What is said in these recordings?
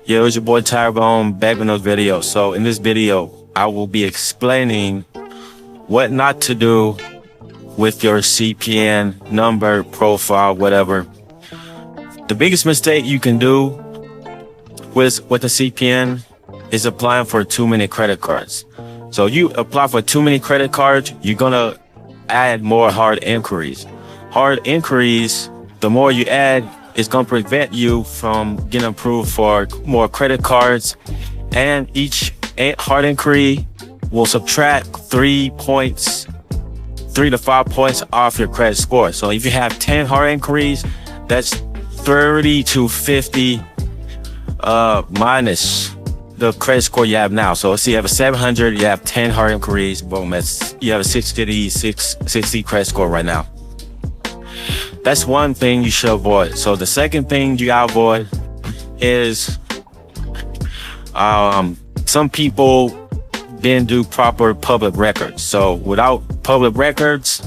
Yeah, it was your boy Tyrone back in those videos. So in this video, I will be explaining what not to do with your CPN number, profile, whatever. The biggest mistake you can do with the CPN is applying for too many credit cards. So you apply for too many credit cards, you're gonna add more hard inquiries. Hard inquiries, the more you add, it's gonna prevent you from getting approved for more credit cards. And each hard inquiry will subtract 3 to 5 points off your credit score. So if you have 10 hard inquiries, that's 30 to 50 minus the credit score you have now. So let's see, you have a 700, you have 10 hard inquiries, boom, you have a 660 credit score right now. That's one thing you should avoid. So the second thing you gotta avoid is some people didn't do proper public records. So without public records,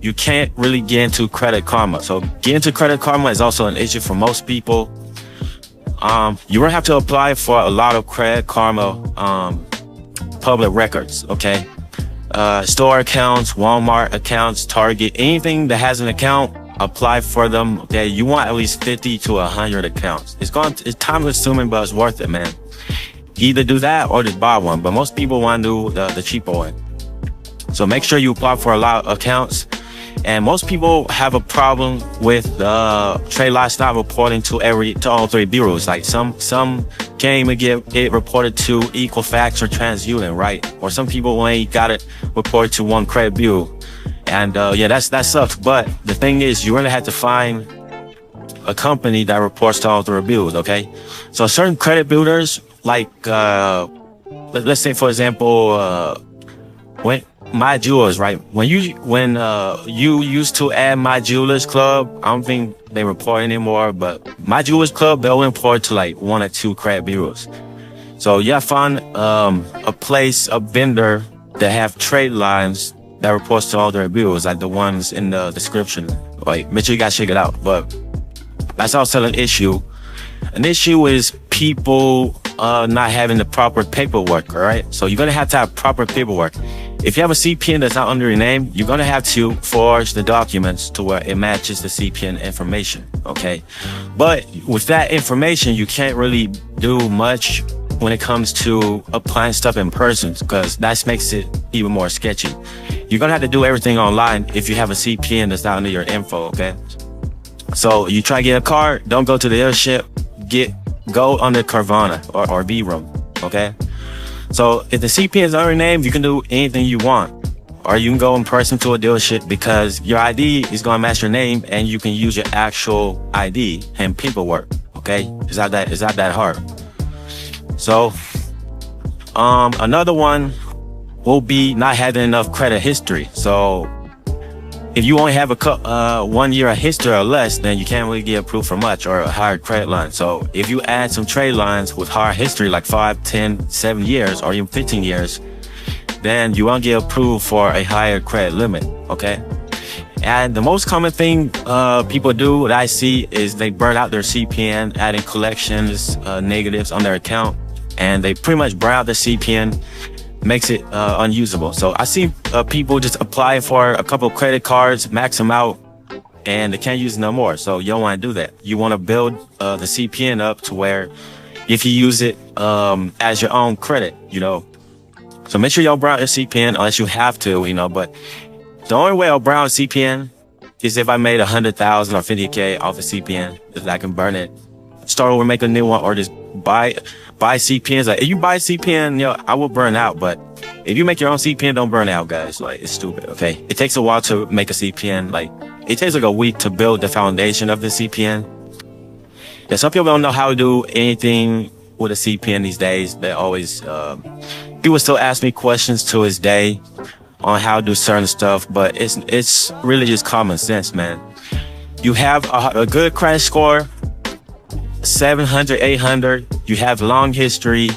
you can't really get into Credit Karma. So getting into Credit Karma is also an issue for most people. You won't have to apply for a lot of Credit Karma public records, okay? Store accounts, Walmart accounts, Target, anything that has an account, apply for them. Okay, you want at least 50 to 100 accounts. It's time consuming, but it's worth it, man. Either do that or just buy one, but most people want to do the cheaper one. So make sure you apply for a lot of accounts. And most people have a problem with Tradelines not reporting to all three bureaus. Like some can't even get it reported to Equifax or TransUnion, right? Or some people only got it reported to one credit bureau. And yeah, that sucks. But the thing is, you're gonna have to find a company that reports to all three bureaus, okay? So certain credit builders, like let's say for example, when My Jewelers, right? When you used to add My Jewelers Club, I don't think they report anymore, but My Jewelers Club, they'll report to like 1 or 2 credit bureaus. So yeah, find a vendor that have Tradelines that reports to all their bureaus, like the ones in the description. Like, make sure you guys check it out. But that's also an issue. An issue is people not having the proper paperwork, all right? So you're gonna have to have proper paperwork. If you have a CPN that's not under your name, you're gonna have to forge the documents to where it matches the CPN information, okay? But with that information, you can't really do much when it comes to applying stuff in person, because that makes it even more sketchy. You're gonna have to do everything online if you have a CPN that's not under your info, okay? So you try to get a car, don't go to the dealership, go under Carvana or V-Room, okay? So if the CPN is under your name, you can do anything you want. Or you can go in person to a dealership, because your ID is gonna match your name and you can use your actual ID and paperwork, okay? It's not that hard. So another one will be not having enough credit history. So if you only have 1 year of history or less, then you can't really get approved for much or a higher credit line. So if you add some trade lines with higher history, like 5, 10, 7 years, or even 15 years, then you won't get approved for a higher credit limit, okay? And the most common thing people do that I see is they burn out their CPN, adding collections, negatives on their account, and they pretty much burn out their CPN, makes it unusable. So I see people just apply for a couple of credit cards, max them out, and they can't use it no more. So you don't want to do that. You want to build the CPN up to where if you use it as your own credit, you know. So make sure y'all burn out your CPN unless you have to, you know. But the only way I'll burn out CPN is if I made 100,000 or 50K off a CPN, that I can burn it, start over, make a new one, or just buy CPNs. Like, if you buy CPN, yo, I will burn out. But if you make your own CPN, don't burn out, guys. Like, it's stupid, okay? It takes a while to make a CPN. Like, it takes like a week to build the foundation of the CPN. Yeah, some people don't know how to do anything with a CPN these days. They always, people still ask me questions to this day on how to do certain stuff, but it's really just common sense, man. You have a good credit score, 700, 800, you have long history,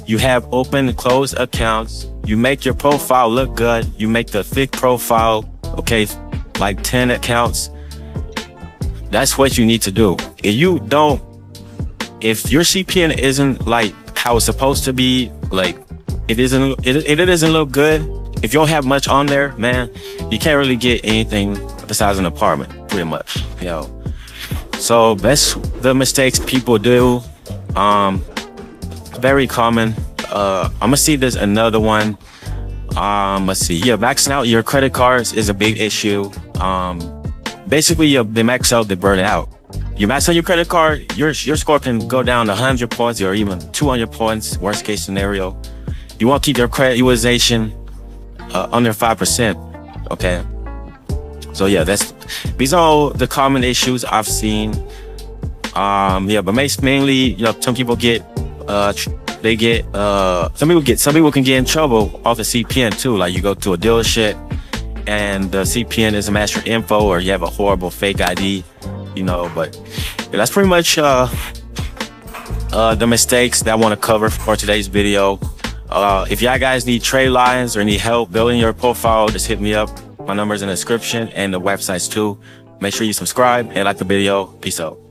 you have open and closed accounts, you make your profile look good, you make the thick profile, okay, like 10 accounts. That's what you need to do. If if your CPN isn't like how it's supposed to be, like it doesn't look good, if you don't have much on there, man, you can't really get anything besides an apartment, pretty much, you know. So that's the mistakes people do. Very common. I'm gonna see there's another one. Let's see. Yeah, maxing out your credit cards is a big issue. Basically, they max out, they burn out. You max out your credit card, your score can go down to 100 points or even 200 points, worst case scenario. You want to keep your credit utilization under 5%, okay? So yeah, these are all the common issues I've seen. Yeah, but mainly, you know, some people can get in trouble off the CPN too. Like you go to a dealership and the CPN doesn't match your info, or you have a horrible fake ID, you know. But yeah, that's pretty much the mistakes that I want to cover for today's video. If y'all guys need trade lines or need help building your profile, just hit me up. My number's in the description and the websites too. Make sure you subscribe and like the video. Peace out.